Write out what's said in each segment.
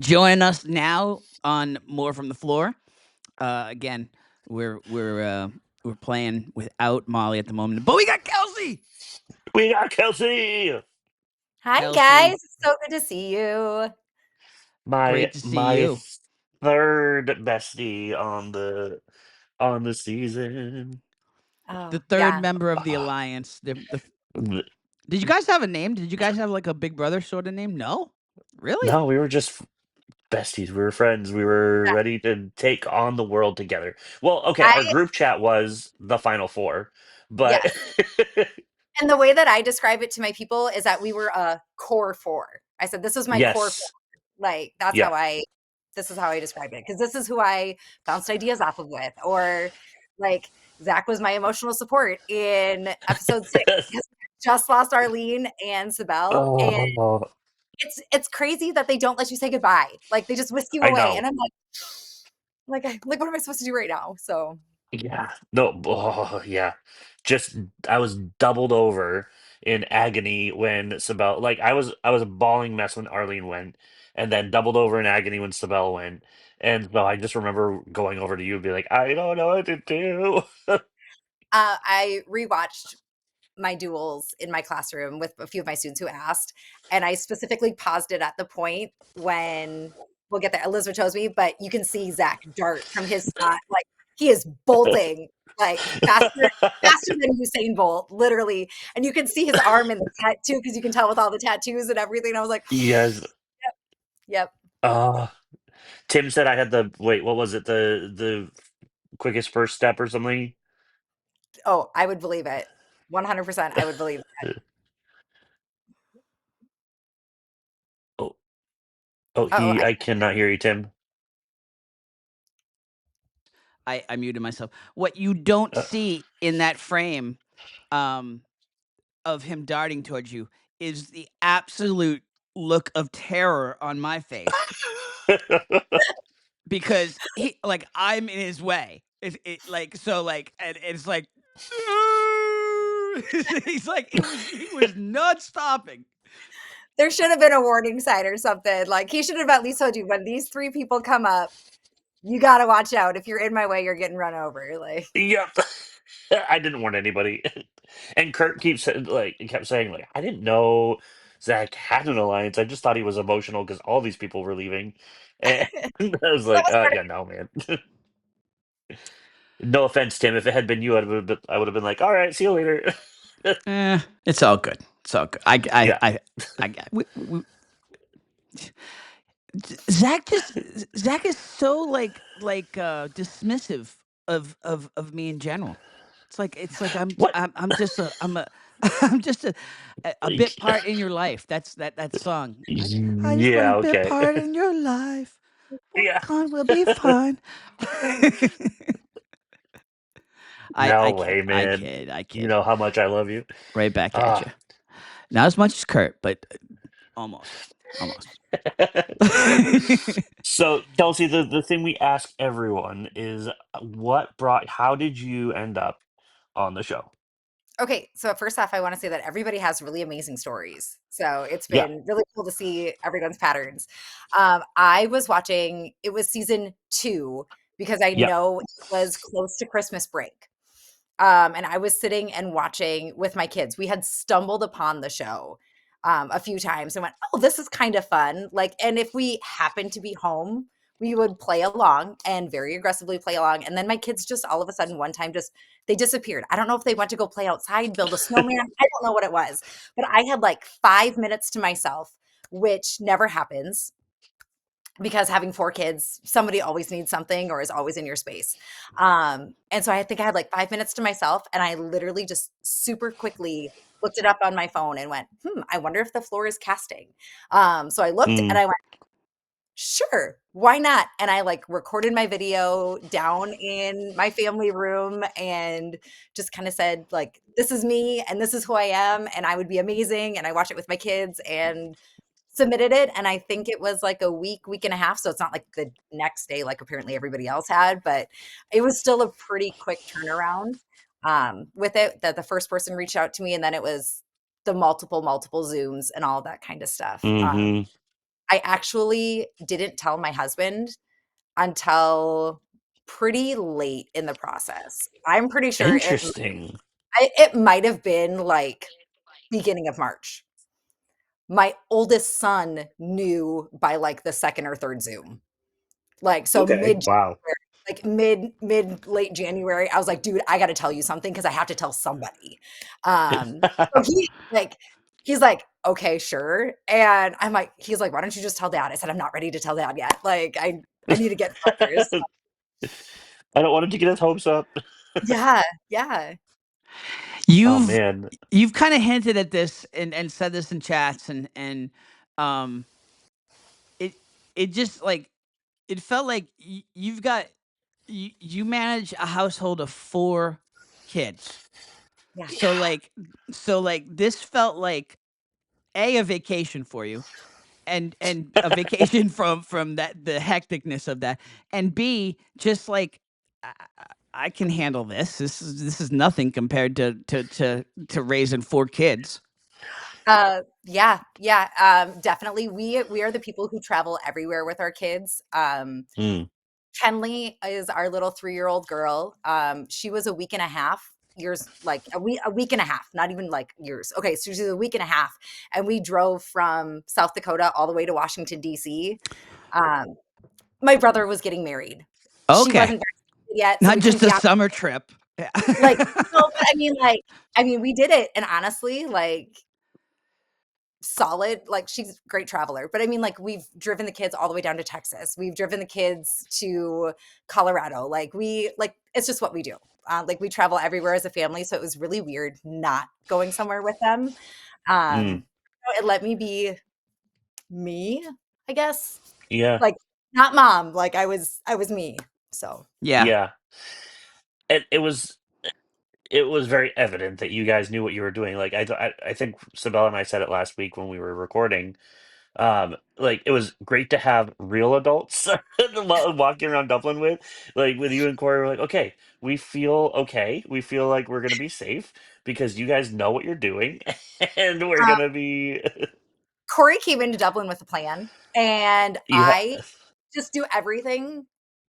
Join us now on More from the Floor. Again, we're playing without Molly at the moment, but we got Kelsey. We got Kelsey. Hi, guys. Kelsey, It's so good to see you. My great to see my you. third bestie on the season. The Oh, third yeah. member of the Ah, alliance. th- Did you guys have a name? Did you guys have like a Big Brother sort of name? No, really? no, we were just besties. We were friends. We were Yeah. ready to take on the world together. Well, okay, I our group chat was the final four, but Yes. And the way that I describe it to my people is that we were a core four. I said, "This is my core four." yes, Like, that's yeah. how I this is how I describe it because this is who I bounced ideas off of with. Or, like, Zach was my emotional support in episode 6 because we just lost Arlene and Sibel, and Oh, it's crazy that they don't let you say goodbye. Like, they just whisk you I away, and know. I'm like, what am I supposed to do right now? So Yeah. No. Oh, yeah. Just I was doubled over in agony when Sibel. Like I was a bawling mess when Arlene went, and then doubled over in agony when Sibel went. And so I just remember going over to you and be like, I don't know what to do. I rewatched my duels in my classroom with a few of my students who asked, and I specifically paused it at the point when we'll get there. Elizabeth chose me, but you can see Zach dart from his spot, like he is bolting like faster than Usain Bolt, literally. And you can see his arm in the tattoo because you can tell with all the tattoos and everything. I was like, Yes. yep. Uh, Tim said I had the wait. What was it? The quickest first step or something? Oh, I would believe it. 100%. I would believe it. Oh, oh, Oh, I cannot hear you, Tim. I muted myself. What you don't Uh, see in that frame, um, of him darting towards you is the absolute look of terror on my face because I'm in his way. And it's like he's like he was not stopping. there should have been a warning sign or something. Like he should have at least told you when these three people come up, you gotta watch out. If you're in my way, you're getting run over. Like Yep. I didn't warn anybody. And Kurt kept saying like I didn't know Zach had an alliance. I just thought he was emotional because all these people were leaving. And I was that like, was part of yeah, no, man. No offense, Tim. If it had been you, I would have been like, all right, see you later. It's all good. It's all good. Yeah. Zach is so dismissive of me in general. It's like What? I'm just a bit part in your life. That's that song. I just want a Yeah, bit okay. part in your life. Walk Yeah. on, we'll be fine. I No kid, way, I man. kid, I You kid. know how much I love you. Right back at you. Ah. Not as much as Kurt, but almost, almost. So, Kelsey, the thing we ask everyone is how did you end up on the show? Okay, so first off, I want to say that everybody has really amazing stories. So it's Yeah. been really cool to see everyone's patterns. I was watching, it was season 2 because I Yep. know it was close to Christmas break. And I was sitting and watching with my kids. We had stumbled upon the show a few times and went, "Oh, this is kind of fun." Like, and if we happened to be home, we would play along and very aggressively play along. And then my kids just all of a sudden one time just they disappeared. I don't know if they went to go play outside, build a snowman. I don't know what it was, but I had like 5 minutes to myself, which never happens because having 4 kids, somebody always needs something or is always in your space. And so I think I had like 5 minutes to myself, and I literally just super quickly looked it up on my phone and went, I wonder if the floor is casting. So I looked and Mm, I went, sure, why not? And I like recorded my video down in my family room and just kind of said, like, this is me and this is who I am, and I would be amazing. And I watched it with my kids and submitted it, and I think it was like a week and a half, so it's not like the next day like apparently everybody else had, but it was still a pretty quick turnaround, with it, that the first person reached out to me, and then it was the multiple Zooms and all that kind of stuff. hmm I actually didn't tell my husband until pretty late in the process. I'm pretty sure Interesting. it might have been, like, beginning of March. My oldest son knew by, like, the 2nd or 3rd Zoom. Like, so Okay. mid-January, Wow. like, late January, I was like, "Dude, I gotta tell you something because I have to tell somebody." So he's like, "Okay, sure." And he's like, "Why don't you just tell dad?" I said, "I'm not ready to tell dad yet. Like, I need to get filters." I don't want him to get his hopes up. Yeah, yeah. Oh You've man. you've kind of hinted at this and said this in chats and um it it just like it felt like you've got you manage a household of 4 kids. Yeah. Yeah. So this felt like a vacation for you and a vacation from that the hecticness of that, and B, just like I can handle this. This is nothing compared to raising 4 kids. Yeah, yeah, definitely. We are the people who travel everywhere with our kids. Mm. Kenley is our little 3-year-old girl. She was a week and a half years, like a week and a half, not even like years. Okay, so she's a week and a half, and we drove from South Dakota all the way to Washington D.C. Um, my brother was getting married. She Okay, wasn't vaccinated yet, so not we couldn't just be a on. summer trip. Yeah. Like, no, but I mean, we did it, and honestly, like, solid. Like, she's a great traveler, but I mean, like, we've driven the kids all the way down to Texas. We've driven the kids to Colorado. Like, it's just what we do. Like, we travel everywhere as a family, so it was really weird not going somewhere with them. Mm. It let me be me, I guess. Yeah. Like, not mom. Like, I was me. So Yeah. Yeah. And it was very evident that you guys knew what you were doing. Like I think Sabella and I said it last week when we were recording. Like it was great to have real adults walking around Dublin with, like with you and Corey. We're like, okay, we feel okay. We feel like we're gonna be safe because you guys know what you're doing, and we're um, gonna be. Corey came into Dublin with a plan, and You I have just do everything,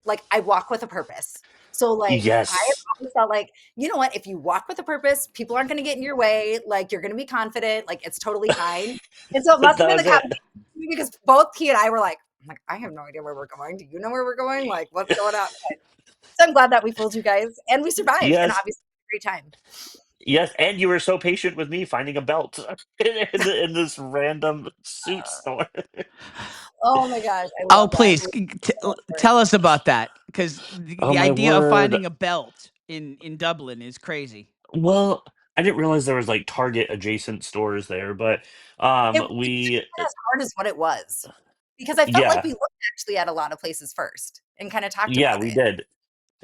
like, I walk with a purpose. So, like, I have yes, always felt like, you know what? If you walk with a purpose, people aren't gonna get in your way, like, you're gonna be confident, like, it's totally fine. And so it must that have been the was it. combination because both he and I were like, I'm like, "I have no idea where we're going. Do you know where we're going? Like, what's going on?" So I'm glad that we fooled you guys, and we survived, and Yes, obviously had a great time. yes, and you were so patient with me finding a belt in this random suit store. Oh my gosh, I Oh, love that. please tell us about that because Oh the my idea of word. finding a belt in Dublin is crazy. Well, I didn't realize there was like Target adjacent stores there, but It wasn't we as hard as what it was, because I felt like we yeah, looked actually at a lot of places first and kinda talked yeah, about we it. did.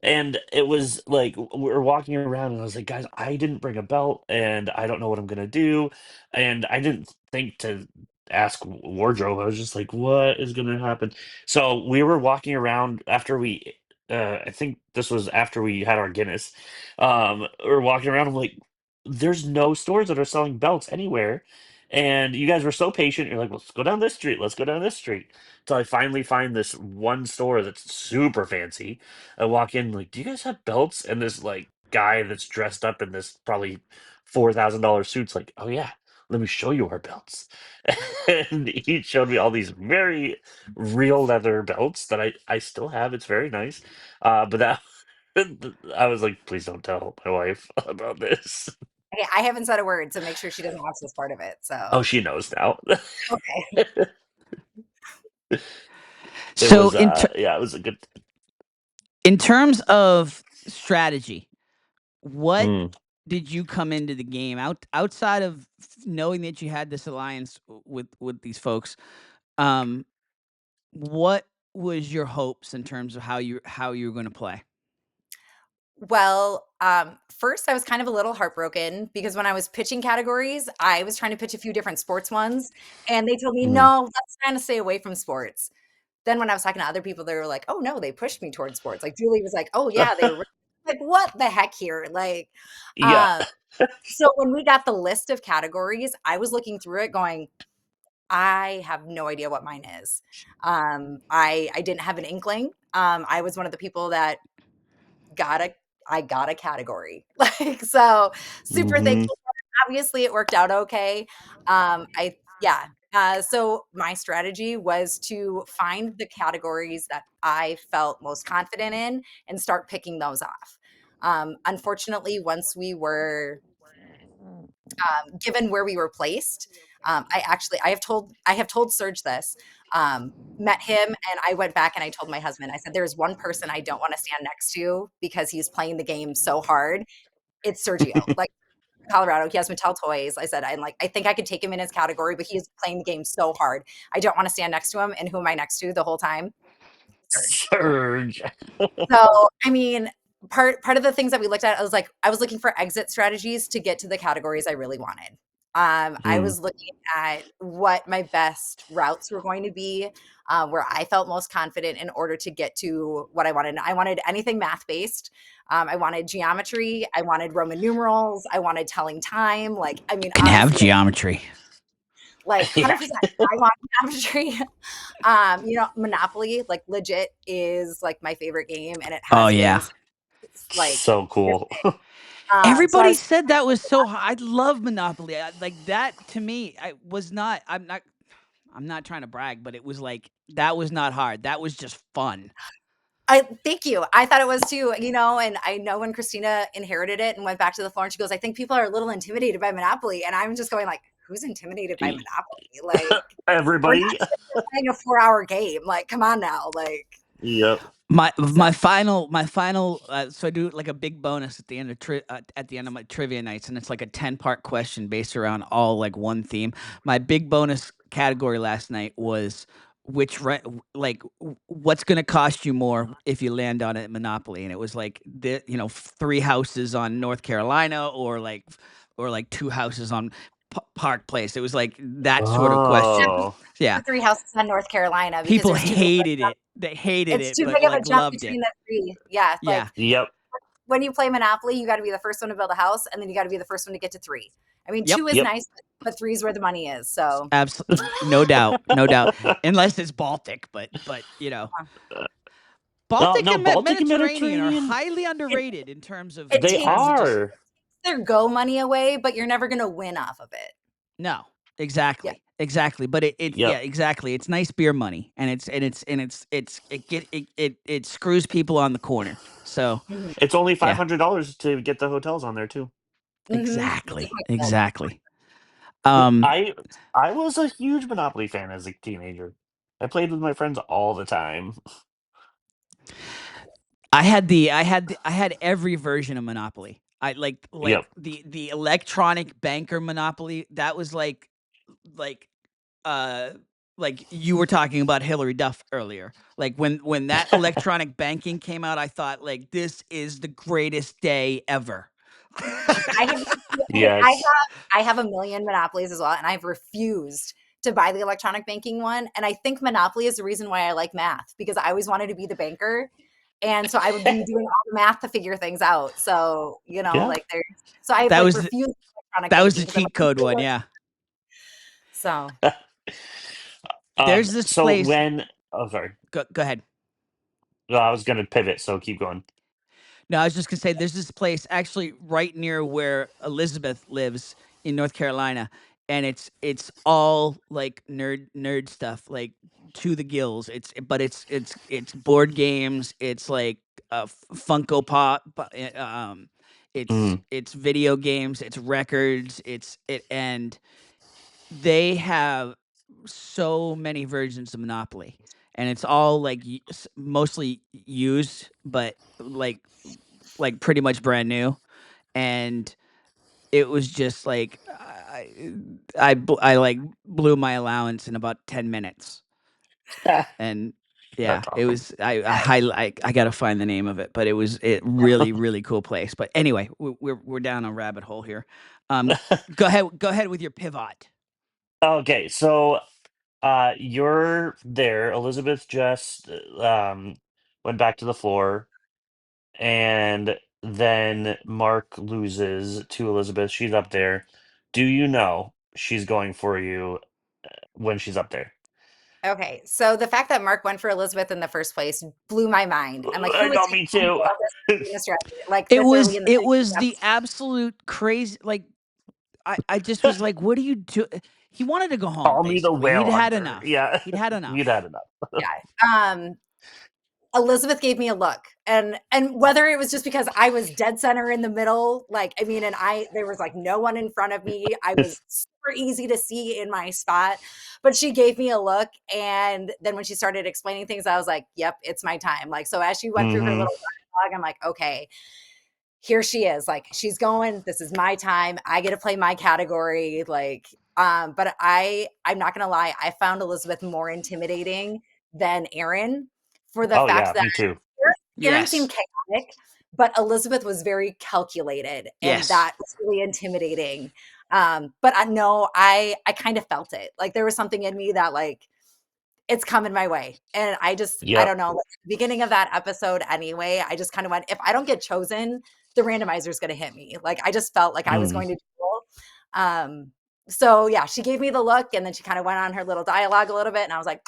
And it was like we were walking around and I was like, guys, I didn't bring a belt and I don't know what I'm gonna do. And I didn't think to ask wardrobe. I was just like, what is gonna happen? So we were walking around after we I think this was after we had our Guinness. We were walking around, I'm like, there's no stores that are selling belts anywhere. And you guys were so patient. You're like, let's go down this street. Let's go down this street. Until I finally find this one store that's super fancy. I walk in like, "Do you guys have belts?" And this like guy that's dressed up in this probably $4,000 suit's like, "Oh yeah, let me show you our belts." And he showed me all these very real leather belts that I still have. It's very nice. But that I was like, please don't tell my wife about this. Okay, I haven't said a word, so make sure she doesn't watch this part of it, Oh, so she knows now. okay. It So was yeah, it was a good. in terms of strategy, what Mm, did you come into the game outside of knowing that you had this alliance with these folks? Um, what was your hopes in terms of how you were going to play? Well, first, I was kind of a little heartbroken because when I was pitching categories, I was trying to pitch a few different sports ones, and they told me, mm. "No, let's kinda stay away from sports." Then when I was talking to other people, they were like, "Oh, no, they pushed me towards sports." Like, Julie was like, "Oh, yeah, they were" like, "What the heck here?" Like, Yeah. um, so when we got the list of categories, I was looking through it going, I have no idea what mine is. I didn't have an inkling. I was one of the people that got a I got a category. Like, so super Hmm. thankful for it. Obviously, it worked out okay. I yeah. So my strategy was to find the categories that I felt most confident in and start picking those off. Unfortunately, once we were given where we were placed, I have told Serge this. Met him and I went back and I told my husband, I said, there's one person I don't want to stand next to because he's playing the game so hard. It's Sergio. Like Colorado, he has Mattel toys. I said, I'm like, I think I could take him in his category, but he is playing the game so hard. I don't want to stand next to him. And who am I next to the whole time? Serge. Surge. So, I mean, part of the things that we looked at, I was looking for exit strategies to get to the categories I really wanted. I Mm. was looking at what my best routes were going to be, where I felt most confident in order to get to what I wanted. I wanted anything math based. I wanted geometry. I wanted Roman numerals. I wanted telling time. Like, I mean, Can have honestly, geometry. like Yeah. 100%. I want geometry. Monopoly, like legit, is like my favorite game, and it Oh has been yeah. since like So years cool. ago. So I Everybody was said that was so I love Monopoly. Like that to me, I was not. I'm not trying to brag, but it was like that was not hard. That was just fun. I thank you. I thought it was too, and I know when Christina inherited it and went back to the floor and she goes, I think people are a little intimidated by Monopoly. And I'm just going like, who's intimidated by Y- Monopoly? Like, we're not Everybody. sitting here playing a 4-hour game. Like, come on now. Like, Yep. so My final so I do like a big bonus at the end of my trivia nights, and it's like a 10-part question based around all like one theme. My big bonus category last night was what's going to cost you more if you land on it at Monopoly, and it was like three houses on North Carolina, or like two houses on Park Place. It was like that sort of yeah, question. Oh. Yeah. 3 houses in North Carolina because People there's too big of a hated jump. it. They hated It's it, too but big of a like jump loved it. between the three. Yeah. Yeah. Like, Yep. when you play Monopoly, you got to be the first one to build a house, and then you got to be the first one to get to three. I mean, Yep. two is Yep. nice, but three is where the money is. So, Absolutely. No doubt. No doubt. Unless it's Baltic, but No, Baltic no, and Baltic and Mediterranean are Mediterranean, highly it underrated in terms of it they takes just are. their go money away, but you're never gonna win off of it. no. Yeah. Exactly. Exactly. But yeah, Yep. exactly. It's nice beer money, and it screws people on the corner. So, Mhm. It's only yeah. $500 to get the hotels on there too. Mhm. It's a Exactly. quick build. Exactly. Um I I was a huge Monopoly fan as a teenager. I played with my friends all the time. I had every version of Monopoly. I Yep. the electronic banker Monopoly. That was like uh like you were talking about Hillary Duff earlier. Like when that electronic banking came out, I thought like this is the greatest day ever. I have okay, Yes. I have a million monopolies as well, and I've refused to buy the electronic banking one. And I think Monopoly is the reason why I like math because I always wanted to be the banker. And so I would be doing all the math to figure things out. So, Yeah. like there's so I've that like was refused electronic that was banking the because I'm cheat like, "This code will one, work." yeah. So There's this So place. when oh sorry. Go ahead. No, I was gonna pivot, so keep going. No, I was just gonna say there's this place actually right near where Elizabeth lives in North Carolina, and it's all like nerd stuff, like to the gills. It's board games. It's like Funko Pop. Mm. It's video games. It's records. And they have so many versions of Monopoly, and it's all like mostly used, but pretty much brand new. And it was just like I like blew my allowance in about 10 minutes. And yeah, That's it awesome. was I gotta find the name of it, but it really really cool place. But anyway, we're down a rabbit hole here. Go ahead with your pivot. Okay, so you're there. Elizabeth just went back to the floor, and then Mark loses to Elizabeth. She's up there. Do you know she's going for you? when she's up there. Okay, so the fact that Mark went for Elizabeth in the first place blew my mind. I'm like, I who is know, he me to too. all this Venus strategy, like this early in the It season? was the absolute crazy, like, I just was like, "What are you do?" He wanted to go home, Call me the basically. whale He'd had hunter. enough. Yeah, He'd had you'd enough. had enough. Yeah. Elizabeth gave me a look, and whether it was just because I was dead center in the middle, like, I mean, and there was like no one in front of me. I was super easy to see in my spot, but she gave me a look, and then when she started explaining things, I was like, "Yep, it's my time." Like, so as she went through her Hmm. little dialogue, I'm like, "Okay, here she is. Like, she's going. This is my time. I get to play my category." Like, but I'm not gonna lie, I found Elizabeth more intimidating than Aaron for the Oh fact yeah, that me too. Aaron seemed Yes. chaotic, but Elizabeth was very calculated, and Yes. that was really intimidating. But I know I kind of felt it. Like there was something in me that like it's coming my way. And I Yep. don't know, like, the beginning of that episode anyway, I just kind of went, if I don't get chosen, the randomizer is going to hit me. Like I just felt like I was Mm. going to duel. Um, so yeah, she gave me the look and then she kind of went on her little dialogue a little bit. And I was like,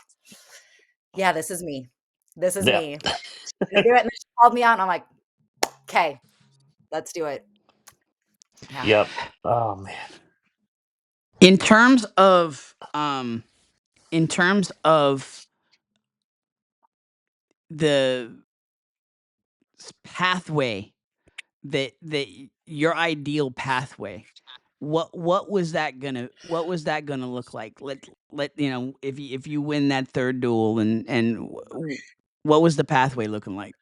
yeah, this is me. This is Yeah. me. Like, she's gonna do it. And then she called me out and I'm like, okay, let's do it. Yeah. Yep. Oh man. In terms of, in terms of the pathway, your ideal pathway, what was that gonna look like? If you win that third duel, what was the pathway looking like?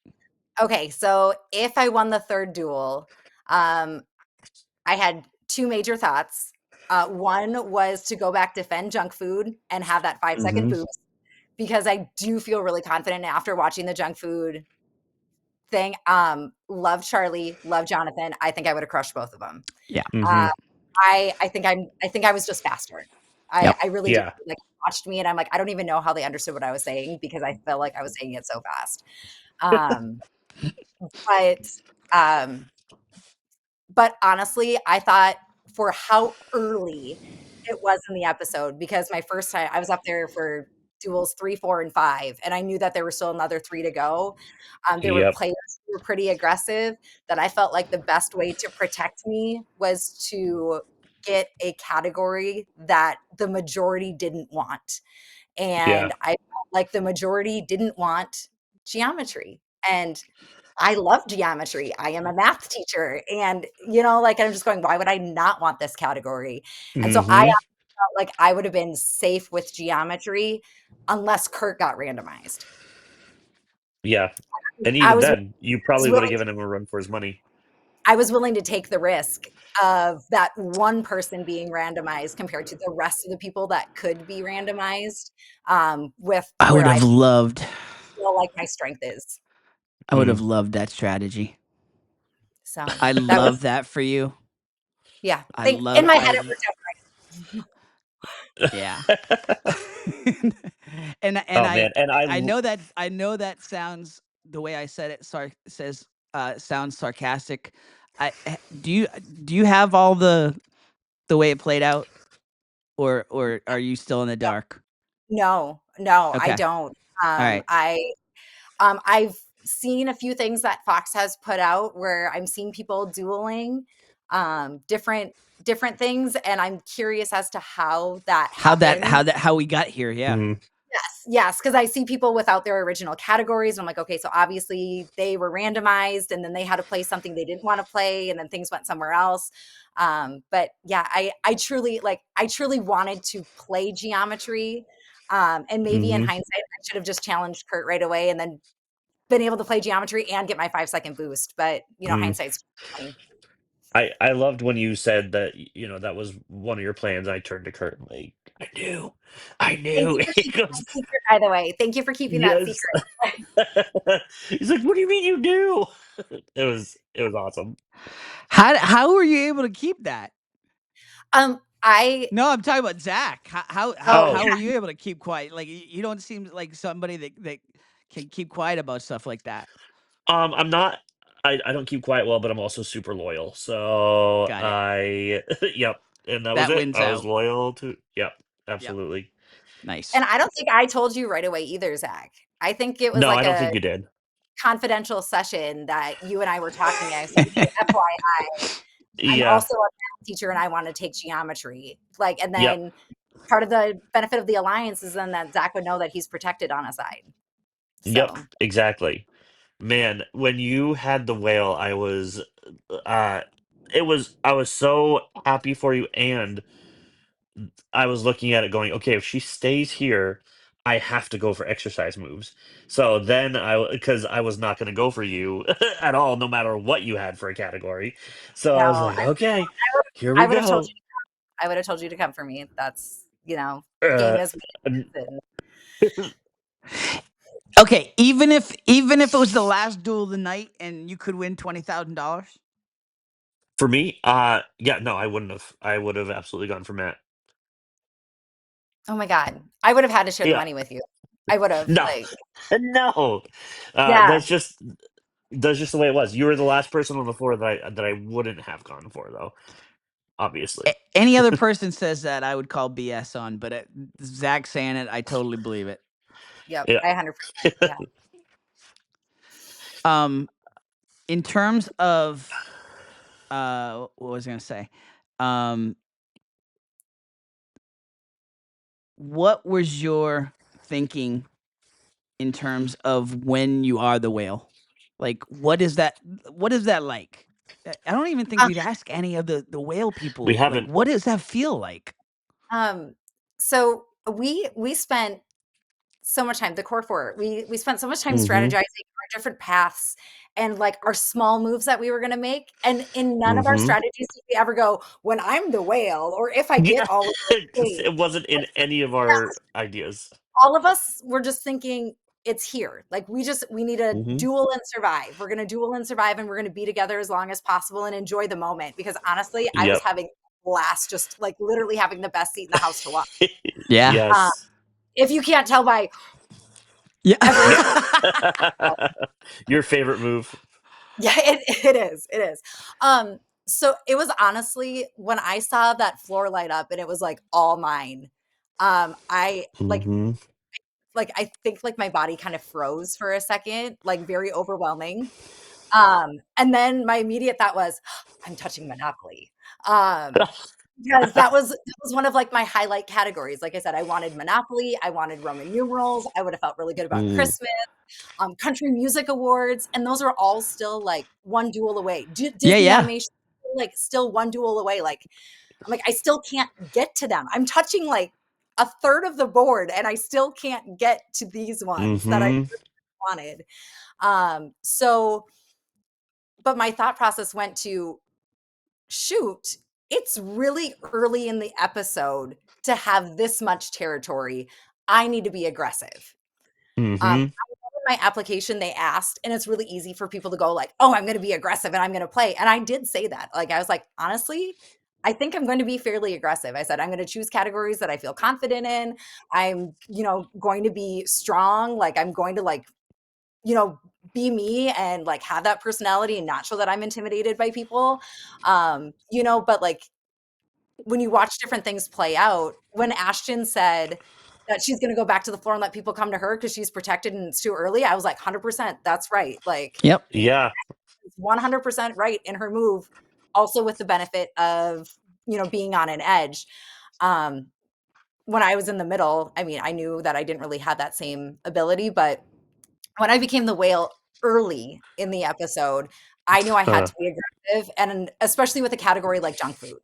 Okay. So if I won the third duel, um, I had two major thoughts. One was to go back defend junk food and have that 5-second Hmm. boost because I do feel really confident after watching the junk food thing. Love Charlie, love Jonathan. I think I would have crushed both of them. Yeah. Uh, Hmm. I think I was just faster. Yep. I really do, Yeah. like, watched me and I'm like, I don't even know how they understood what I was saying because I felt like I was saying it so fast. Um, but um, But honestly, I thought for how early it was in the episode, because my first time I was up there for duels 3, 4, and 5, and I knew that there were still another 3 to go. There were Yep. players who were pretty aggressive that I felt like the best way to protect me was to get a category that the majority didn't want. Yeah. And I felt like the majority didn't want geometry. And I love geometry. I am a math teacher. And, like, I'm just going, why would I not want this category? And so I Hmm. felt like I would have been safe with geometry unless Kurt got randomized. Yeah. And I even was, then, you I was probably would have willing given him a run for his money. I was willing to take the risk of that one person being randomized compared to the rest of the people that could be randomized, with I would where I have loved feel like my strength is. I would Mm. have loved that strategy. So I that love was, that for you. yeah. I Think love in my I head it l worked out. Yeah. And Oh man, and I know that sounds, the way I said it, sounds sarcastic. Do you have all the way it played out, or are you still in the dark? No, no, I Okay. don't. All right. I've seen a few things that Fox has put out where I'm seeing people dueling, different things, and I'm curious as to how that happened. How we got here, yeah. mm, Yes, yes, because I see people without their original categories, and I'm like, okay, so obviously they were randomized, and then they had to play something they didn't want to play, and then things went somewhere else. But yeah, I truly wanted to play geometry, and maybe in mhm. hindsight, I should have just challenged Kurt right away, and then been able to play geometry and get my 5-second boost. But Mm. hindsight's 20. I loved when you said that that was one of your plans. I turned to Kurt like, I Thank knew. you for He keeping goes, that secret, by the way. Thank you for keeping that yes. secret. He's like, what do you mean you knew? It was awesome. How were you able to keep that? I No, I'm talking about Zach. Oh Oh, How are you able to keep quiet? Like, you don't seem like somebody that can keep quiet about stuff like that. I'm not. I don't keep quiet well, but I'm also super loyal. So Got it. yep. And that was That it. wins I was out. loyal to. Yep. Yep. Absolutely. Nice. And I don't think I told you right away either, Zach. I think it was No, I like don't a think you did. confidential session that you and I were talking. I said, "Hey, FYI, I'm Yeah. also a math teacher and I want to take geometry." Like, and Yep. then part of the benefit of the alliance is then that Zach would know that he's protected on a side. Yep. So, Exactly. Man, when you had the whale, uh I was so happy for you, and I was looking at it going, okay, if she stays here, I have to go for exercise moves. So then because I was not going to go for you at all, no matter what you had for a category. So I was no, like, okay, here I we would have told go. you. I would have told you to come for me. That's, Uh, game is and what it is. Okay, even if it was the last duel of the night and you could win $20,000. for me, yeah, no, I wouldn't have. I would have absolutely gone for Matt. Oh my God. I would have had to share the Yeah, money with you. I would have, no, like, no. yeah. That's just the way it was. You were the last person on the floor that I wouldn't have gone for, though. Obviously. Any other person says that, I would call BS on, but Zach saying it, I totally believe it. Yep. Yeah. I 100%. Yeah. Um, in terms of what was I gonna say? Um, what was your thinking in terms of when you are the whale? Like, what is that like? I don't even think Um, we've asked any of the whale We people, like, haven't. what does that feel like? um, so we spent so much time, the core four, we spent so much time Mhm. strategizing our different paths and like our small moves that we were going to make. And in none of our Mhm. strategies did we ever go, when I'm the whale, or if I Yeah. get all of the 'Cause things. it wasn't in any of our ideas. All of us were just thinking it's here. Like we need to Mhm. duel and survive. We're going to duel and survive and we're going to be together as long as possible and enjoy the moment because honestly, I was Yep. having a blast just like literally having the best seat in the house to watch. Yeah. Um, Yes. if you can't tell by Yeah. every Yep. Your favorite move. yeah, it is. It is. So it was honestly when I saw that floor light up and it was like all mine. I Mhm. I think like my body kind of froze for a second, like very overwhelming. And then my immediate thought was, I'm touching Monopoly. Um, because that was one of like my highlight categories. Like I said, I wanted Monopoly, I wanted Roman numerals, I would have felt really good about Mm. Christmas, country music awards, and those are all still like one duel away. Yeah, Disney yeah. animation, like still one duel away. Like I'm like, I still can't get to them. I'm touching like a third of the board, and I still can't get to these ones that I Mhm. wanted. So, but my thought process went to shoot, it's really early in the episode to have this much territory. I need to be aggressive. Mhm. In my application, they asked, and it's really easy for people to go like, "Oh, I'm going to be aggressive and I'm going to play." And I did say that. Like I was like, honestly, I think I'm going to be fairly aggressive. I said I'm going to choose categories that I feel confident in. I'm, going to be strong. Like I'm going to like, you know, be me and like have that personality and not show that I'm intimidated by people. But like when you watch different things play out, when Ashton said that she's gonna go back to the floor and let people come to her because she's protected and it's too early, I was like, 100%, that's right. Like, Yep. Yeah. it's 100% right in her move, also with the benefit of, being on an edge. Um, when I was in the middle, I mean, I knew that I didn't really have that same ability, but when I became the whale early in the episode, I knew I had Huh. to be aggressive, and especially with a category like junk food.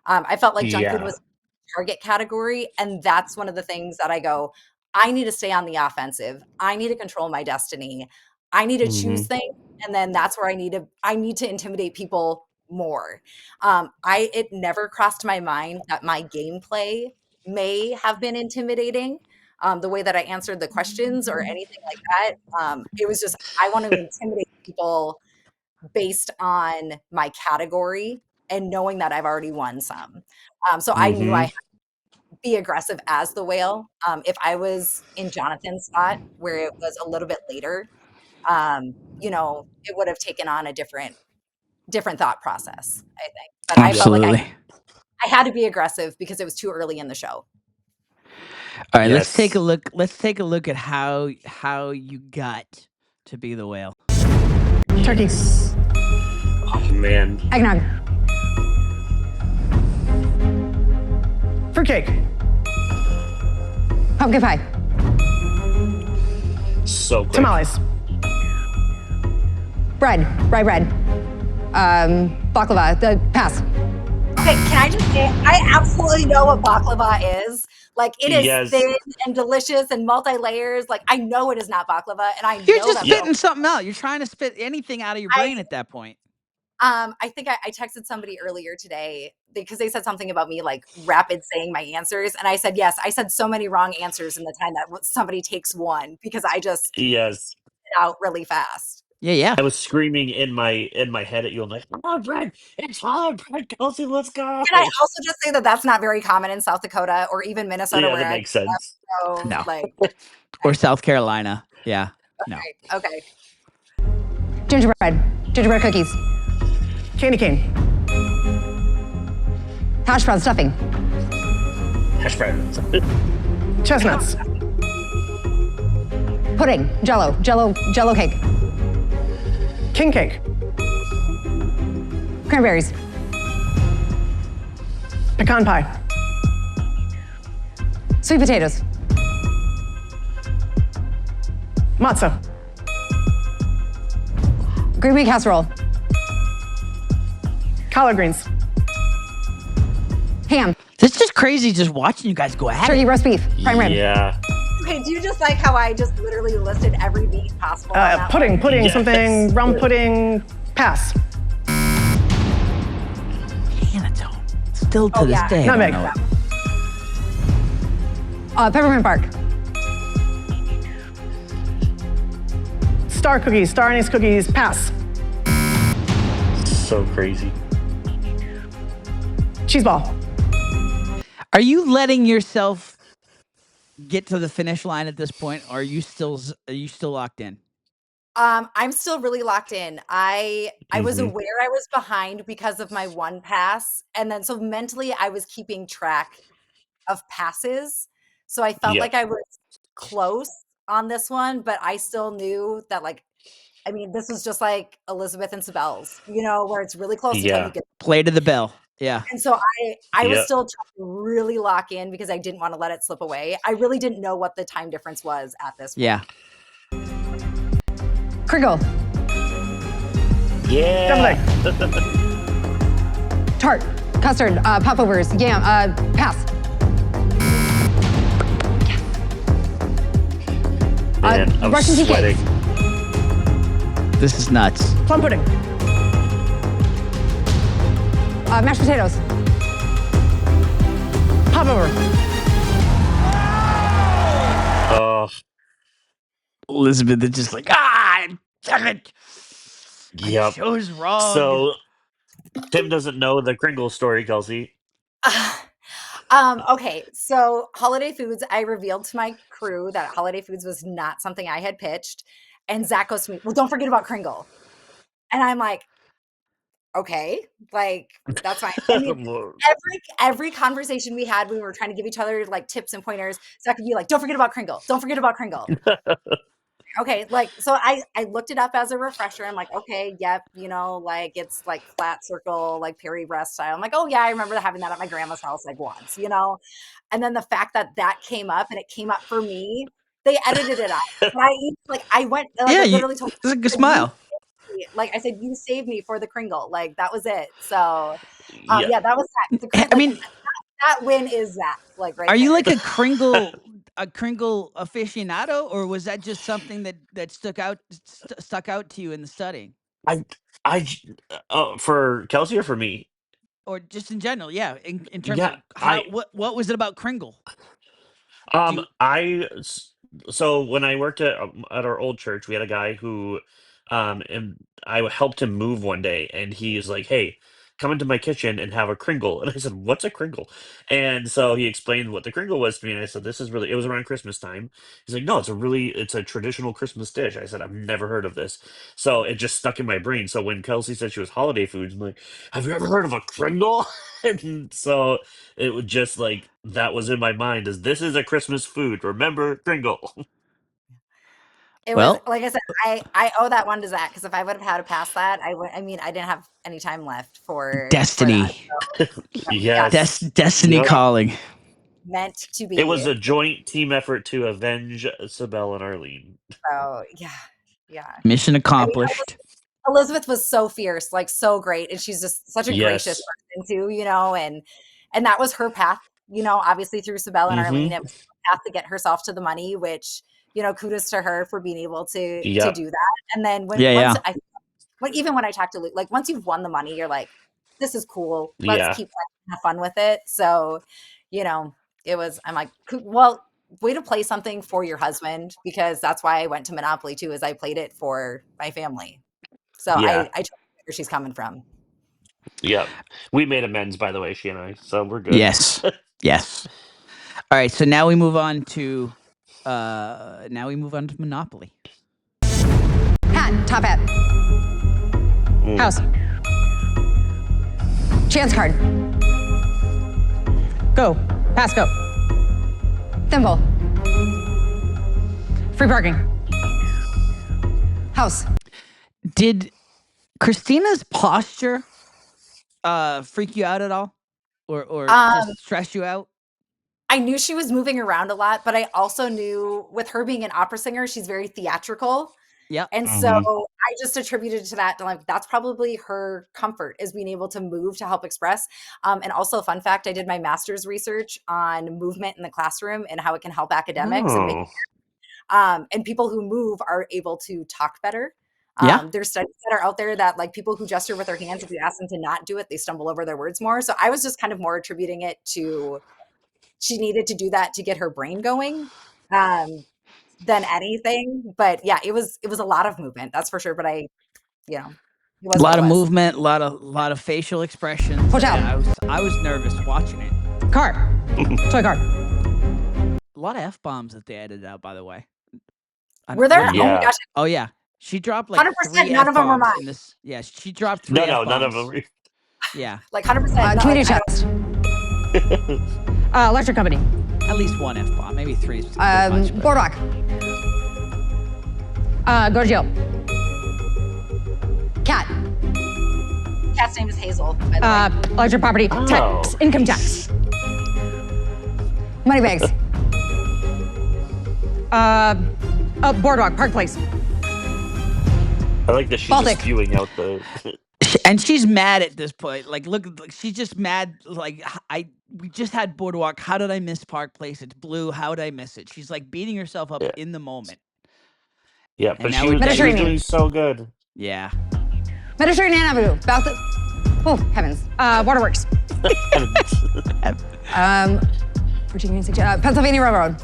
I felt like junk food Yeah. was a target category, and that's one of the things that I go, I need to stay on the offensive. I need to control my destiny. I need to choose Mhm. things, and then that's where I need to intimidate people more. It never crossed my mind that my gameplay may have been intimidating. The way that I answered the questions or anything like that. It was just I want to intimidate people based on my category and knowing that I've already won some. So I knew I Mhm. had to be aggressive as the whale. If I was in Jonathan's spot where it was a little bit later, it would have taken on a different thought process, I think. But I felt Yep. like I Absolutely. I had to be aggressive because it was too early in the show. All right, let's take a Yes. look. Let's take a look at how you got to be the whale. Turkey. Yes. Oh man. Eggnog. Fruitcake. Pumpkin pie. So quick. Tamales. Bread. Rye bread. Baklava. Pass. Okay, can I just say, I absolutely know what baklava is. Like, it is Yes. thin and delicious and multi-layers. Like, I know it is not baklava, and I You're know just that's Yep. what spitting something out. You're trying to spit anything out of your I brain at that point. I think I texted somebody earlier today because they said something about me, like, rapid saying my answers, and I said, "Yes, I said so many wrong answers in the time that somebody takes one because I just spit Yes. out really fast." Yeah. I was screaming in my head at you. I'm like, hollow bread. It's hollow bread, Kelsey. Let's Can I go. also just say that that's not very common in South Dakota or even Minnesota Yeah, where that I makes sense. grew up, so, No. like, Or South Carolina. Yeah. No. okay. Gingerbread. Gingerbread cookies. Candy cane. Hash brown stuffing. Hash browns. Chestnuts. Pudding. Jello cake. King cake. Cranberries. Pecan pie. Sweet potatoes. Matzah. Green bean casserole. Collard greens. Ham. This is just crazy just watching you guys go at Turkey it. roast beef. Prime rib. Yeah. Okay, do you just like how I just literally listed every meat possible on that Pudding. Pudding. Yes. Something. Rum pudding. Pass. Canatone. Still to Oh, this yeah. day. I Nutmeg. don't know. Peppermint bark. Star cookies. Star anise cookies. Pass. So crazy. Cheese ball. Are you letting yourself get to the finish line at this point, or are you still locked in? I'm still really locked in. I was Mhm. aware I was behind because of my one pass, and then so mentally I was keeping track of passes. So I felt Yep. like I was close on this one, but I still knew that, like, I mean, this was just like Elizabeth and Sibel's, where it's really close until you Yeah. get. Play to the bell. Yeah. And so I was Yep. still trying to really lock in because I didn't want to let it slip away. I really didn't know what the time difference was at this point. Yeah. Kringle. Yeah. Tart. Custard. Popovers. Yam. Pass. Man, I'm Russian tea sweating. cakes. This is nuts. Plum pudding. Mashed potatoes. Popover. Oh, Elizabeth is just like, damn it. I yep. chose wrong. So Tim doesn't know the Kringle story, Kelsey. Okay, so holiday foods, I revealed to my crew that holiday foods was not something I had pitched. And Zach goes to me, well, don't forget about Kringle. And I'm like, okay, like, that's fine. I mean, every conversation we had, we were trying to give each other like tips and pointers. Zach would be like, don't forget about Kringle. Don't forget about Kringle. Okay, like, so I looked it up as a refresher. I'm like, okay, yep, like, it's like flat circle, like Perry breast style. I'm like, oh yeah, I remember having that at my grandma's house like once. And then the fact that came up and it came up for me, they edited it out. But I went, like, Yeah, I you literally told it's like a them, smile. like I said, you saved me for the Kringle. Like, that was it. So, Yeah. yeah, that was that. The I like, mean, that win is Zach, like, right are you there. like a Kringle aficionado, or was that just something that stuck out to you in the studying? I I for Kelsey or for me? Or just in general, yeah, in terms Yeah, of how what was it about Kringle? Do um you I s- so when I worked at our old church, we had a guy who and I helped him move one day, and he's like, "Hey, come into my kitchen and have a Kringle. And I said, what's a Kringle? And so he explained what the Kringle was to me. And I said, this is really, it was around Christmas time. He's like, no, it's a traditional Christmas dish. I said, I've never heard of this. So it just stuck in my brain. So when Kelsey said she was holiday foods, I'm like, have you ever heard of a Kringle? And so it was just like, that was in my mind is this is a Christmas food. Remember Kringle. It was Well, like I said, I owe that one to Zach because if I would have had to pass that, I mean, I didn't have any time left for that. destiny. So, yes, Destiny Yep. calling. meant to It was be. a joint team effort to avenge Sibel and Arlene. So yeah. Mission I mean, accomplished. Elizabeth was so fierce, like so great, and she's just such a gracious Yes. person too, and that was her path, obviously through Sibel and Arlene, it was her path to get herself to the money, which kudos to her for being able to Yep. do that. And then even when I talked to Luke, like once you've won the money, you're like, this is cool. Let's Yeah. keep playing, have fun with it. So, it was. I'm like, well, way to play something for your husband because that's why I went to Monopoly too, is I played it for my family. So Yeah. I totally get where she's coming from. Yep. We made amends, by the way, she and I, so we're good. Yes. Yes. All right. So now we move on to Monopoly. Hat, top hat. House. Chance card. Go. Pass, go. Thimble. Free parking. House. Did Christina's posture freak you out at all, or just stress you out? I knew she was moving around a lot, but I also knew with her being an opera singer, she's very theatrical. Yep. And so I just attributed to that, like, that's probably her comfort is being able to move to help express. And also, fun fact, I did my master's research on movement in the classroom and how it can help academics. And people who move are able to talk better. Yeah. There's studies that are out there that like people who gesture with their hands, if you ask them to not do it, they stumble over their words more. So I was just kind of more attributing it to she needed to do that to get her brain going. Than anything, but yeah, it was a lot of movement, that's for sure. But it was A lot of what it was. movement, a lot of facial expressions. Hotel. Yeah, I was nervous watching it. Car. Toy car. A lot of F-bombs that they edited out, by the way. Were there? Oh Yeah. my gosh, Oh yeah, she dropped like 100%. 3 None of them were F-bombs mine. in this. Yeah, she dropped 3 No, F-bombs. none of them. Yeah, Like 100%. Community chest. Electric company. at least 1 F-bomb, maybe 3 is a bit much, but- Boardwalk. Go to jail. Cat. Cat's name is Hazel, by the way. Electric property. Tax. Income tax. Money bags. Boardwalk. Park Place. I like that she's Baltic. just spewing out the. And she's mad at this point. Like, look, she's just mad. Like, we just had Boardwalk. How did I miss Park Place? It's blue. How did I miss it? She's like beating herself up in the moment. Yeah, And but now she we're was getting- doing so good. Yeah. Mediterranean Avenue. Oh, heavens. Waterworks. Virginia, Pennsylvania Railroad.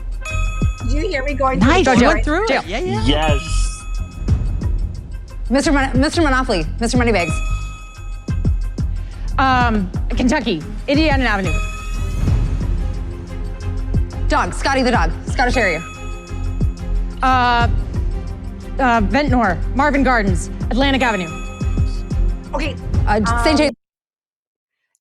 Did you hear me going Nice. through You the went through Jail. it. Yeah, yeah. Yes. Mr. Monopoly. Mr. Moneybags. Kentucky. Indiana Avenue. Dog. Scotty the dog. Scottish Terrier. Ventnor. Marvin Gardens. Atlantic Avenue. Okay. St. James.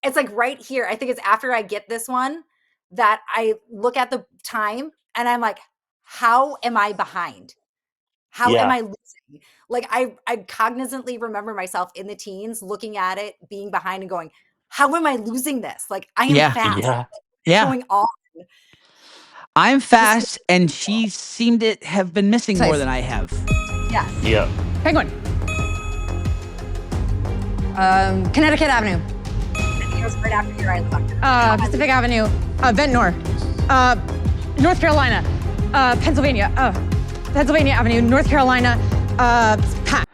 It's like right here. I think it's after I get this one that I look at the time and I'm like, how am I behind? How am I losing? Like I cognizantly remember myself in the teens looking at it, being behind and going, how am I losing this? Like I am fast. Yeah. Yeah. Going on. I'm fast, and she seemed to have been missing more than I have. Yes. Yeah. Penguin. Connecticut Avenue. I think it was right after your I looked. Pacific Avenue. Ventnor. North Carolina. Pennsylvania. Pennsylvania Avenue. North Carolina. Pat.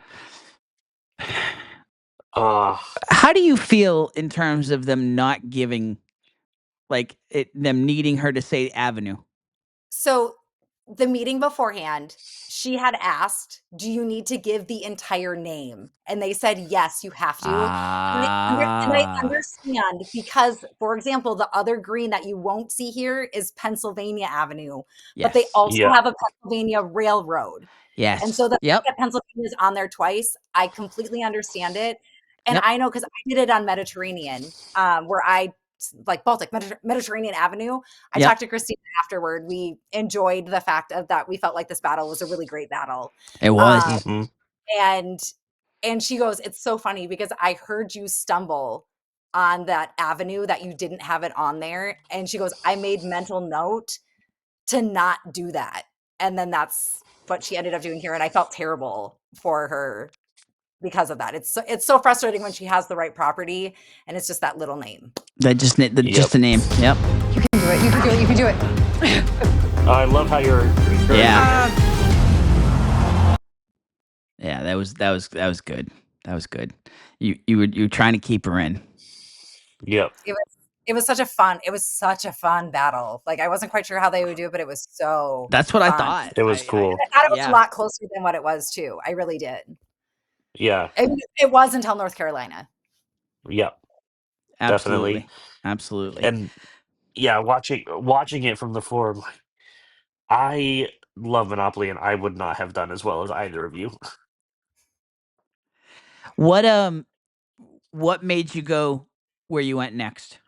How do you feel in terms of them not giving, like, them needing her to say Avenue? So the meeting beforehand, she had asked, "Do you need to give the entire name?" And they said, "Yes, you have to." And I Ah, understand because, for example, the other green that you won't see here is Pennsylvania Avenue, but they yes, also Yeah. have a Pennsylvania Railroad. And yes, so the fact yep, that Pennsylvania is on there twice, I completely understand it. And yep, I know because I did it on Mediterranean, where like Baltic, Mediterranean Avenue. I yep. talked to Christina afterward. We enjoyed the fact of that. We felt like this battle was a really great battle. It Um, was. Hmm. and and she goes, "It's so funny because I heard you stumble on that avenue that you didn't have it on there." And she goes, "I made mental note to not do that." And then that's what she ended up doing here. And I felt terrible for her because of that. It's so frustrating when she has the right property and it's just that little name. That just Yep. the name. Yep. You can do it. You can do it. You can do it. I love how you're encouraging her. Yeah, that was good. That was good. You were trying to keep her in. Yep. It was such a fun battle. Like I wasn't quite sure how they would do it, but it was so That's what I fun. thought. It was cool. I thought it was a Yeah, lot closer than what it was too. I really did. Yeah. It was until North Carolina. Yep. Definitely. absolutely, absolutely. And yeah, watching it from the floor, I'm like, I love Monopoly, and I would not have done as well as either of you. What what made you go where you went next?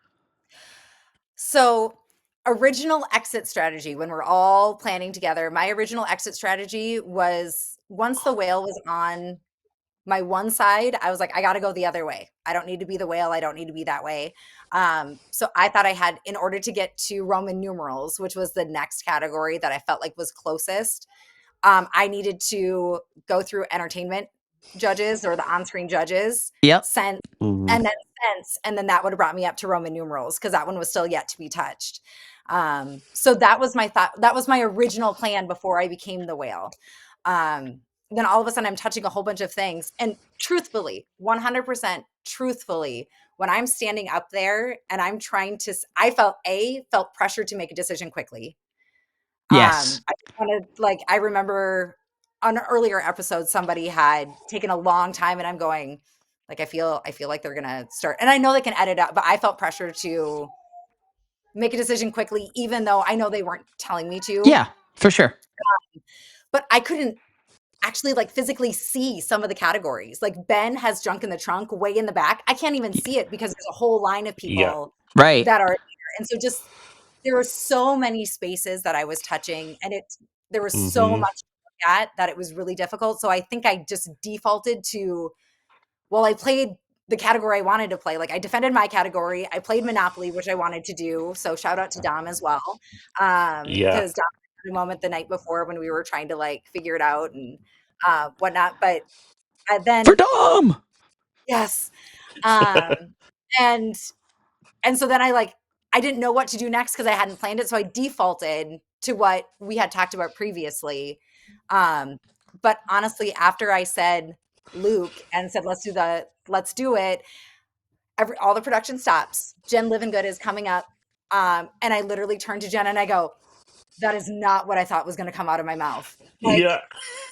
So, original exit strategy when we're all planning together, my original exit strategy was once the whale was on my one side, I was like, I got to go the other way. I don't need to be the whale. I don't need to be that way. So I thought I had, in order to get to Roman numerals, which was the next category that I felt like was closest, I needed to go through entertainment judges or the on-screen judges, Yep. sense, Hmm. and then sense, and then that would have brought me up to Roman numerals because that one was still yet to be touched. So that was my thought. That was my original plan before I became the whale. Um, then all of a sudden I'm touching a whole bunch of things. And truthfully, 100% truthfully, when I'm standing up there and I'm trying to, I felt pressure to make a decision quickly. Yes. I wanted, like, I remember on an earlier episode, somebody had taken a long time and I'm going, like, I feel like they're gonna start. And I know they can edit out, but I felt pressure to make a decision quickly, even though I know they weren't telling me to. Yeah, for sure. But I couldn't actually like physically see some of the categories. Like Ben has junk in the trunk way in the back. I can't even Y- see it because there's a whole line of Yeah. people Right. that are there. And so just there were so many spaces that I was touching and there was so Hmm. much to look at that it was really difficult. So I think I just defaulted to, well, I played the category I wanted to play. Like I defended my category. I played Monopoly, which I wanted to do. So shout out to Dom as well. Yeah. Because Dom had a moment the night before when we were trying to like figure it out and whatnot. But For then Dom. yes. Um and so then I didn't know what to do next because I hadn't planned it. So I defaulted to what we had talked about previously. Um, but honestly, after I said Luke and said, let's do it, all the production stops. Jen Livengood is coming up. And I literally turned to Jen and I go, that is not what I thought was going to come out of my mouth. Like Yeah.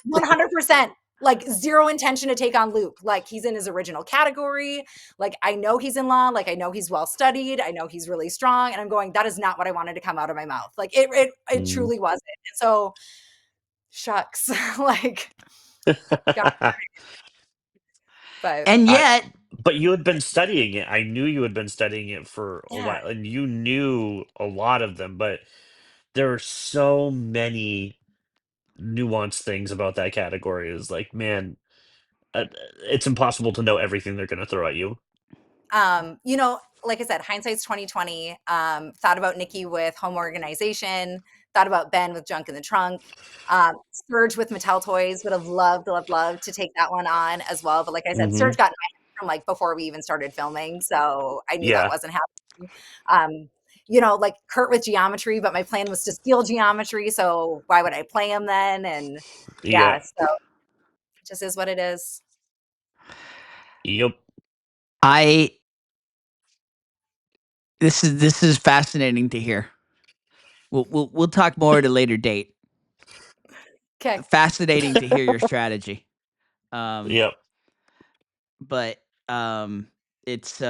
100%, like zero intention to take on Luke. Like he's in his original category. Like I know he's in law. Like I know he's well studied. I know he's really strong. And I'm going, that is not what I wanted to come out of my mouth. Like it Mm. truly wasn't. And so shucks, like God, but And I yet, but you had been studying it. I knew you had been studying it for a yeah. while, and you knew a lot of them, but there are so many nuanced things about that category. Is like, man, it's impossible to know everything they're going to throw at you. Like I said, hindsight's 2020. Thought about Nikki with home organization, thought about Ben with junk in the trunk. Serge with Mattel Toys would have loved to take that one on as well. But like I said, Hmm. Serge got in my head from like before we even started filming. So I knew that Yeah. wasn't happening. Like Kurt with geometry, but my plan was to steal geometry. So why would I play him then? And Yeah. yeah, so it just is what it is. Yep. I this is fascinating to hear. We'll talk more at a later date. Okay. fascinating to hear your strategy. Um, Yep. but it's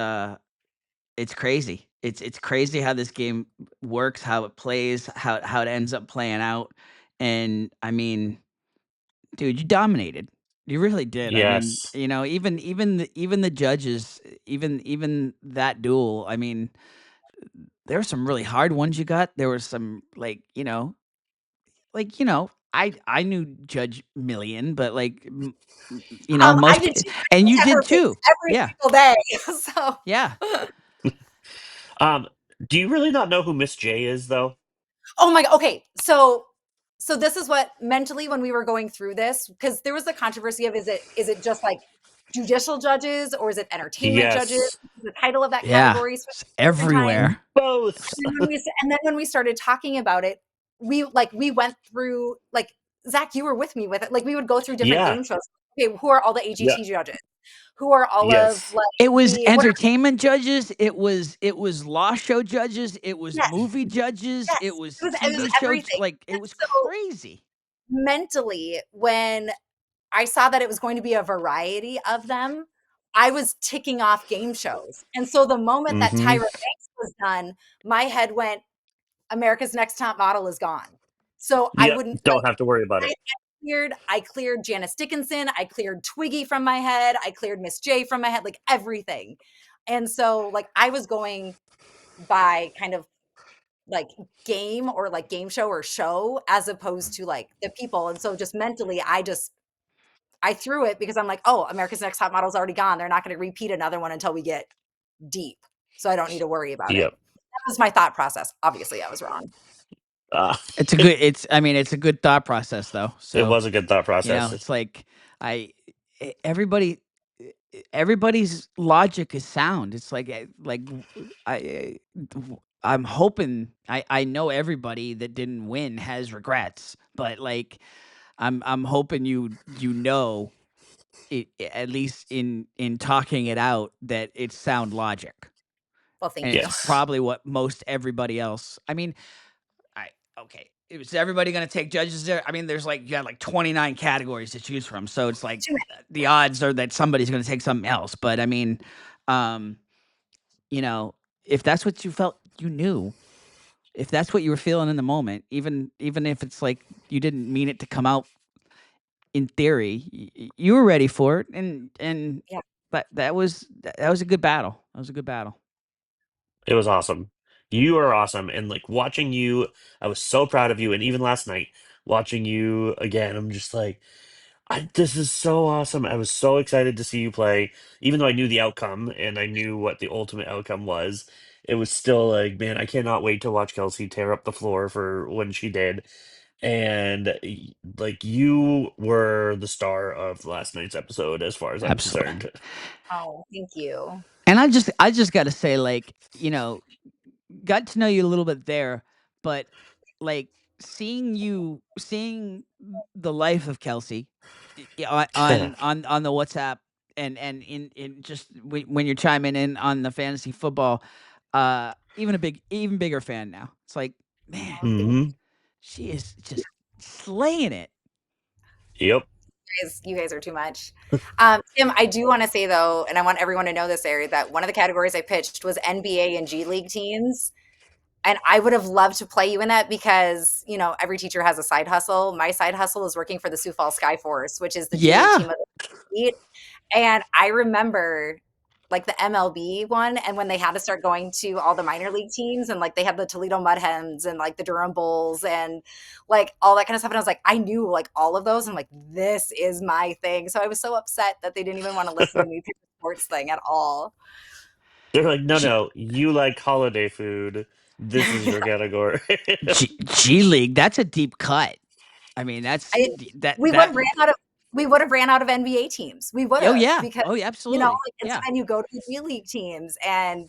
it's crazy. It's crazy how this game works, how it plays, how it ends up playing out. And I mean, dude, you dominated. You really did. I mean, Yes. you know, even the judges, even that duel. I mean, there were some really hard ones you got. There were some I knew Judge Million, but I most did too. I and looked you at her did face too. every Yeah, single day. So yeah, Um, do you really not know who Miss J is though? oh my god. Okay. So this is what mentally when we were going through this, because there was the controversy of is it just like judicial judges or is it entertainment judges? Yes. The title of that yeah. category It's switched different times. everywhere. Both. And then when we started talking about it, we went through like Zach, you were with me with it. Like we would go through different Yeah. game shows. Okay, who are all the Yeah. AGT judges? Who are all of Yes. like It was the what are entertainment judges, it was law show judges, it was yes, movie judges, it yes. was It was TV show everything. it And was so crazy. mentally, when I saw that it was going to be a variety of them, I was ticking off game shows. And so the moment that Mm-hmm. Tyra Banks was done, my head went, America's Next Top Model is gone. So I Yep. wouldn't like Don't have to worry about it. I cleared Janice Dickinson, I cleared Twiggy from my head, I cleared Miss J from my head, like everything. And so like I was going by kind of like game or like game show or show as opposed to like the people. And so just mentally, I threw it because I'm like, oh, America's Next Top Model's already gone. They're not going to repeat another one until we get deep. So I don't need to worry about it. Yep. That was my thought process. Obviously, I was wrong. Uh, It's a good thought process though. it So, was a good thought process. it's like I everybody everybody's logic is sound. It's like I'm hoping I know everybody that didn't win has regrets, but like I'm hoping at least in talking it out that it's sound logic. Well, thank And you. it's Yes. probably what most everybody else. I mean, I okay. Is everybody going to take judges there? I mean, you got like 29 categories to choose from, so it's like Too the odds are that somebody's going to take something else. But I mean, um, you know, if that's what you felt, you knew. If that's what you were feeling in the moment, even if it's like you didn't mean it to come out in theory, you were ready for it, and Yeah. that was a good battle. That was a good battle. It was awesome. You are awesome. And like watching you, I was so proud of you. And even last night, watching you again, I'm just like, this is so awesome. I was so excited to see you play. Even though I knew the outcome and I knew what the ultimate outcome was, it was still like, man, I cannot wait to watch Kelsey tear up the floor for when she did. And like you were the star of last night's episode as far as I'm Absolutely. concerned. Oh, thank you. And I just got to say, like, got to know you a little bit there, but like seeing the life of Kelsey on the WhatsApp and in just when you're chiming in on the fantasy football, even bigger fan now. It's like, man, Oh, thank Hmm. she is just slaying it. Yep. you guys are too much. Tim, I do want to say though, and I want everyone to know this area that one of the categories I pitched was NBA and G League teams. And I would have loved to play you in that because, every teacher has a side hustle. My side hustle is working for the Sioux Falls Skyforce, which is the G League Yeah, team of the state. And I remember like the MLB one and when they had to start going to all the minor league teams and like they had the Toledo Mud Hens and like the Durham Bulls and like all that kind of stuff. And I was like, I knew like all of those. I'm like, this is my thing. So I was so upset that they didn't even want to listen to me through the sports thing at all. They're like, no, G, no, you like holiday food. This is your category. G League. That's a deep cut. I mean, I that we would that. have ran out of we would have ran out of NBA teams. We would Oh have yeah. because Oh yeah. Absolutely. and so Yeah. then you go to the G League teams and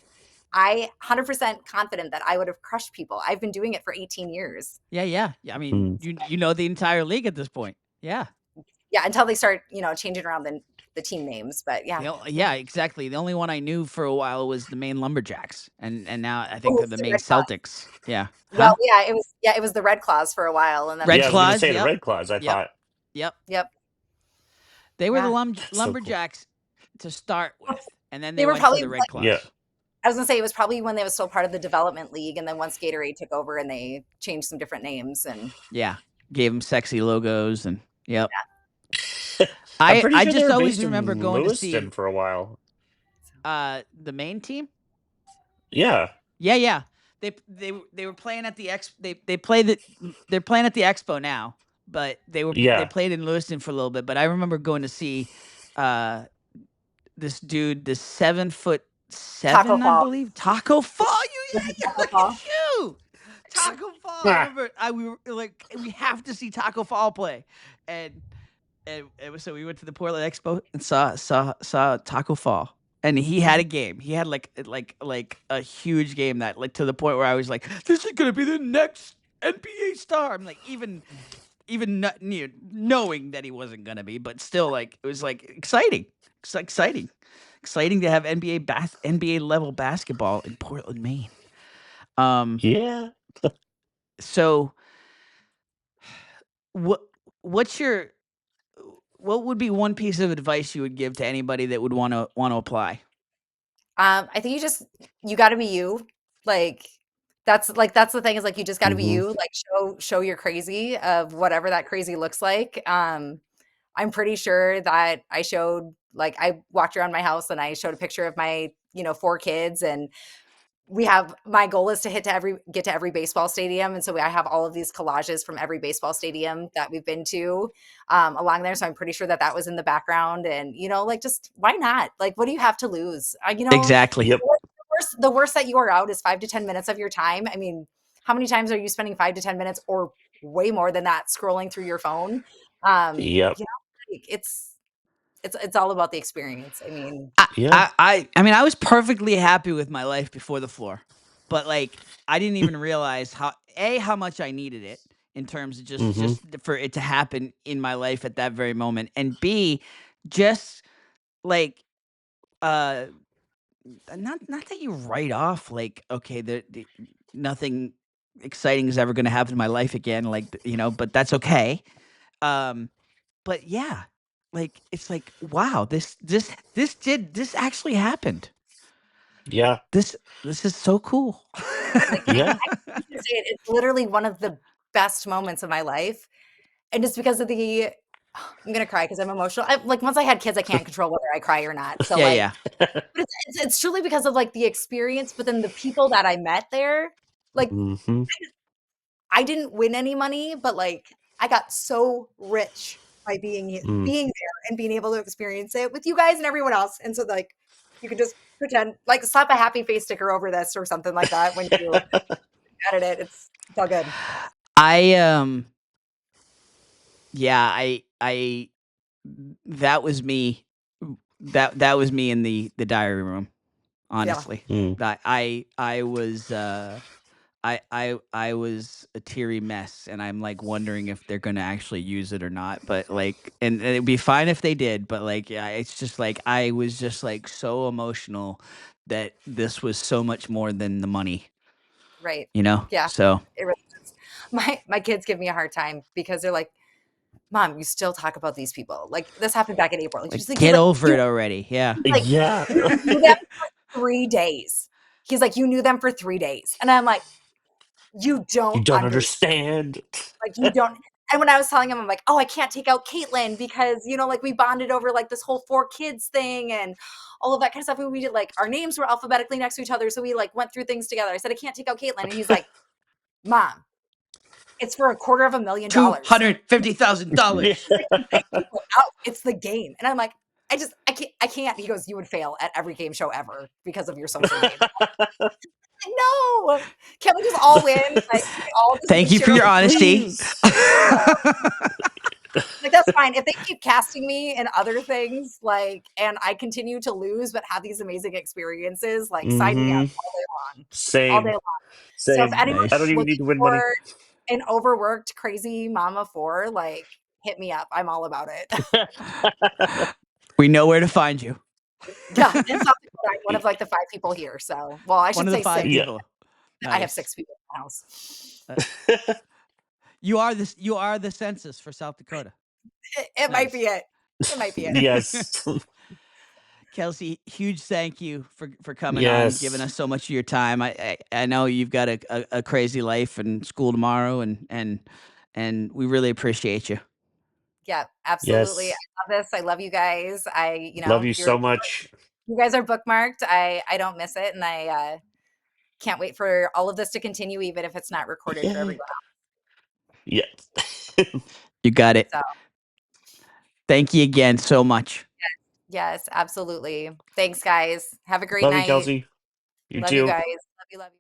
I 100% confident that I would have crushed people. I've been doing it for 18 years. Yeah, yeah. Yeah, I mean, Mm. you know the entire league at this point. Yeah. Yeah, until they start, changing around the team names. But yeah. Yeah, exactly. The only one I knew for a while was the Maine Lumberjacks, and now I think Oh, they're it's the the Maine Red Claws. Celtics. Yeah. Well, Huh? it was the Red Claws for a while, and then Red Yeah, I was gonna Claws. say the Yep. Red Claws. I Yep. thought Yep. Yep. They were the Yeah. that's so cool. Lumberjacks to start with, and then They they were went to probably the Red like, Yeah, Claws. I was gonna say it was probably when they was still part of the development league, and then once Gatorade took over and they changed some different names, and Yeah. Gave them sexy logos and yep. I'm pretty I sure they just were always based remember in going to Lewiston see for a while. the Maine team. Yeah, Yeah. They were playing at the they play they're playing at the Expo now, but they yeah. played in Lewiston for a little bit. But I remember going to see uh this dude, this 7'7", Taco I Fall. believe, Taco Fall. Was it Yeah, Taco look Fall? at you, Taco Fall. I Ah, remember we were like, we have to see Taco Fall play, and so we went to the Portland Expo and saw Taco Fall. And he had a game. He had like a huge game that like to the point where I was like, "This is gonna be the next NBA star." I'm like, even not, knowing that he wasn't gonna be, but still, like it was like exciting. It's exciting to have NBA level basketball in Portland, Maine. yeah. So what what's your what would be one piece of advice you would give to anybody that would want to apply? I think you got to be you. Like that's the thing is like you just got to be Hmm. you. Like show your crazy of whatever that crazy looks like. I'm pretty sure that I walked around my house and I showed a picture of my 4 kids, and my goal is to get to every baseball stadium, and so I have all of these collages from every baseball stadium that we've been to along there. So I'm pretty sure that was in the background, and like just why not? Like, what do you have to lose? Exactly. Yep. The worst that you are out is 5 to 10 minutes of your time. I mean, how many times are you spending 5 to 10 minutes or way more than that scrolling through your phone? Yep. Like, it's all about the experience. I mean, Yeah. I mean, I was perfectly happy with my life before the floor, but like I didn't even realize how much I needed it in terms of Hmm. just for it to happen in my life at that very moment, and B, just like uh not that you write off like okay, nothing exciting is ever going to happen in my life again, like but that's okay. Um, but yeah, like it's like wow, this actually happened. Yeah. This is so cool. like Yeah. I can say it's literally one of the best moments of my life. And it's because of I'm gonna cry because I'm emotional. Like once I had kids, I can't control whether I cry or not. So Yeah, like, yeah. but it's truly because of like the experience, but then the people that I met there, like Hmm. I didn't win any money, but like I got so rich by Mm. being there and being able to experience it with you guys and everyone else. And so like you could just pretend like slap a happy face sticker over this or something like that when you edit it. It's all good. I yeah, that was me. That was me in the diary room, Yeah. honestly. Mm. That I was I was a teary mess, and I'm like wondering if they're gonna actually use it or not. But like, and it'd be fine if they did. But like, yeah, it's just like I was just like so emotional that this was so much more than the money, Right. you know. Yeah. So It really is. My kids give me a hard time because they're like, "Mom, you still talk about these people." Like this happened back in April. like, He's get like, over it already. Yeah. Yeah. You knew them for 3 days." He's like, "You knew them for 3 days." And I'm like, "You You don't don't understand. understand. Like, you don't." And when I was telling him, I'm like, "Oh, I can't take out Caitlin because, like we bonded over like this whole 4 kids thing and all of that kind of stuff. And we did like our names were alphabetically next to each other. So we like went through things together." I said, "I can't take out Caitlin." And he's like, "Mom, it's for $250,000. Yeah. $250,000. He's like, "You take people out. It's the game." And I'm like, I can't." He goes, "You would fail at every game show ever because of your social game." Like, no, can't we just all win? Like, we all just Thank you for share your honesty. Please. like that's fine. If they keep casting me in other things, like, and I continue to lose but have these amazing experiences, like sign me up Hmm. all day long. All day Same. long. So if Same. anyone's I don't Nice. even need looking to win money. for an overworked, crazy mom of 4, like hit me up. I'm all about it. We know where to find you. Yeah, in South Dakota, I'm one of like the 5 people here. So, well, I One should of the say 5 6. Yeah. people. I have Nice. 6 people in the house. You are the census for South Dakota. It might be Nice. it. It might be it. Yes. Kelsey, huge thank you for coming on, giving Yes. us so much of your time. I know you've got a crazy life and school tomorrow, and we really appreciate you. Yeah, absolutely. I Yes. love this. I love you guys. Love you so much. You guys are bookmarked. I don't miss it, and I can't wait for all of this to continue, even if it's not recorded for Yay. everyone Yes. You got it. else. So, Thank you again so much. yes, absolutely. Thanks, guys. Have a great Love you, night. Kelsey. You Love you too. guys. Love you. Love you.